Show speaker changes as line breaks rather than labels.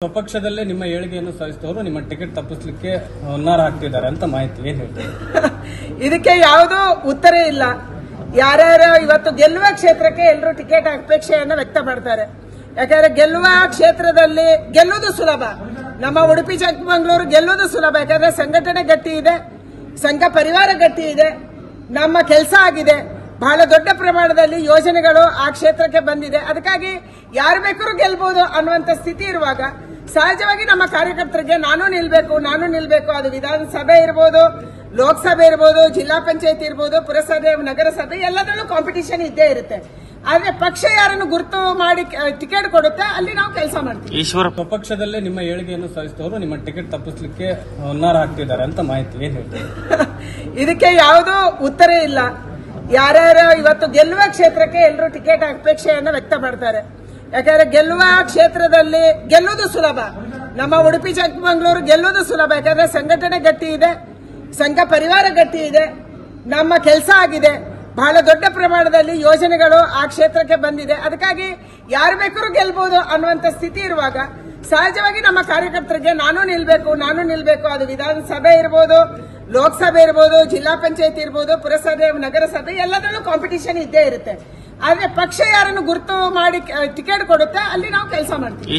ಸ್ವಪಕ್ಷದಲ್ಲೇ ನಿಮ್ಮ ಏಳಿಗೆಯನ್ನು ಸಾಧಿಸಿದವರು ನಿಮ್ಮ ಟಿಕೆಟ್ ತಪ್ಪಿಸಲಿಕ್ಕೆ ಹುನ್ನಾರ ಹಾಕ್ತಿದ್ದಾರೆ ಅಂತ ಮಾಹಿತಿ ಏನ್ ಹೇಳ್ತೀವಿ?
ಇದಕ್ಕೆ ಯಾವುದೂ ಉತ್ತರ ಇಲ್ಲ. ಯಾರ್ಯಾರು ಇವತ್ತು ಗೆಲ್ಲುವ ಕ್ಷೇತ್ರಕ್ಕೆ ಎಲ್ಲರೂ ಟಿಕೆಟ್ ಅಪೇಕ್ಷೆಯನ್ನು ವ್ಯಕ್ತ ಮಾಡ್ತಾರೆ. ಯಾಕಂದ್ರೆ ಗೆಲ್ಲುವ ಕ್ಷೇತ್ರದಲ್ಲಿ ಗೆಲ್ಲುವುದು ಸುಲಭ. ನಮ್ಮ ಉಡುಪಿ ಚಿಕ್ಕಮಗಳೂರು ಗೆಲ್ಲುವುದು ಸುಲಭ. ಯಾಕಂದ್ರೆ ಸಂಘಟನೆ ಗಟ್ಟಿ ಇದೆ, ಸಂಘ ಪರಿವಾರ ಗಟ್ಟಿ ಇದೆ, ನಮ್ಮ ಕೆಲಸ ಆಗಿದೆ, ಬಹಳ ದೊಡ್ಡ ಪ್ರಮಾಣದಲ್ಲಿ ಯೋಜನೆಗಳು ಆ ಕ್ಷೇತ್ರಕ್ಕೆ ಬಂದಿದೆ. ಅದಕ್ಕಾಗಿ ಯಾರು ಬೇಕಾದ್ರೂ ಗೆಲ್ಬಹುದು ಅನ್ನುವಂತ ಸ್ಥಿತಿ ಇರುವಾಗ ಸಹಜವಾಗಿ ನಮ್ಮ ಕಾರ್ಯಕರ್ತರಿಗೆ ನಾನು ನಿಲ್ಬೇಕು. ಅದು ವಿಧಾನಸಭೆ ಇರ್ಬೋದು, ಲೋಕಸಭೆ ಇರ್ಬೋದು, ಜಿಲ್ಲಾ ಪಂಚಾಯತ್ ಇರ್ಬೋದು, ಪುರಸಭೆ, ನಗರಸಭೆ, ಎಲ್ಲದರಲ್ಲೂ ಕಾಂಪಿಟಿಷನ್ ಇದ್ದೇ ಇರುತ್ತೆ. ಆದ್ರೆ ಪಕ್ಷ ಯಾರನ್ನು ಗುರುತು ಮಾಡಿ ಟಿಕೆಟ್ ಕೊಡುತ್ತೆ ಅಲ್ಲಿ ನಾವು ಕೆಲಸ ಮಾಡ್ತೀವಿ.
ಸ್ವಪಕ್ಷದಲ್ಲೇ ನಿಮ್ಮ ಏಳಿಗೆಯನ್ನು ಸಾಧಿಸಿದವರು ನಿಮ್ಮ ಟಿಕೆಟ್ ತಪ್ಪಿಸಲಿಕ್ಕೆ ಹುನ್ನಾರ ಹಾಕ್ತಿದ್ದಾರೆ ಅಂತ ಮಾಹಿತಿ ಏನ್ ಹೇಳ್ತೀವಿ?
ಇದಕ್ಕೆ ಯಾವುದೂ ಉತ್ತರ ಇಲ್ಲ. ಯಾರ್ಯಾರು ಇವತ್ತು ಗೆಲ್ಲುವ ಕ್ಷೇತ್ರಕ್ಕೆ ಎಲ್ಲರೂ ಟಿಕೆಟ್ ಅಪೇಕ್ಷೆಯನ್ನು ವ್ಯಕ್ತ ಮಾಡ್ತಾರೆ. ಯಾಕಂದ್ರೆ ಗೆಲ್ಲುವ ಕ್ಷೇತ್ರದಲ್ಲಿ ಗೆಲ್ಲುವುದು ಸುಲಭ. ನಮ್ಮ ಉಡುಪಿ ಚಿಕ್ಕಮಗಳೂರು ಗೆಲ್ಲುವುದು ಸುಲಭ. ಯಾಕಂದ್ರೆ ಸಂಘಟನೆ ಗಟ್ಟಿ ಇದೆ, ಸಂಘ ಪರಿವಾರ ಗಟ್ಟಿ ಇದೆ, ನಮ್ಮ ಕೆಲಸ ಆಗಿದೆ, ಬಹಳ ದೊಡ್ಡ ಪ್ರಮಾಣದಲ್ಲಿ ಯೋಜನೆಗಳು ಆ ಕ್ಷೇತ್ರಕ್ಕೆ ಬಂದಿದೆ. ಅದಕ್ಕಾಗಿ ಯಾರು ಬೇಕಾದ್ರೂ ಗೆಲ್ಬಹುದು ಅನ್ನುವಂತ ಸ್ಥಿತಿ ಇರುವಾಗ ಸಹಜವಾಗಿ ನಮ್ಮ ಕಾರ್ಯಕರ್ತರಿಗೆ ನಾನು ನಿಲ್ಬೇಕು. ಅದು ವಿಧಾನಸಭೆ ಇರ್ಬೋದು, ಲೋಕಸಭೆ ಇರ್ಬೋದು, ಜಿಲ್ಲಾ ಪಂಚಾಯತ್ ಇರ್ಬೋದು, ಪುರಸಭೆ, ನಗರಸಭೆ, ಎಲ್ಲದರಲ್ಲೂ ಕಾಂಪಿಟಿಷನ್ ಇದ್ದೇ ಇರುತ್ತೆ. ಆದ್ರೆ ಪಕ್ಷ ಯಾರನ್ನು ಗುರುತು ಮಾಡಿ ಟಿಕೆಟ್ ಕೊಡುತ್ತೆ ಅಲ್ಲಿ ನಾವು ಕೆಲಸ ಮಾಡ್ತೀವಿ.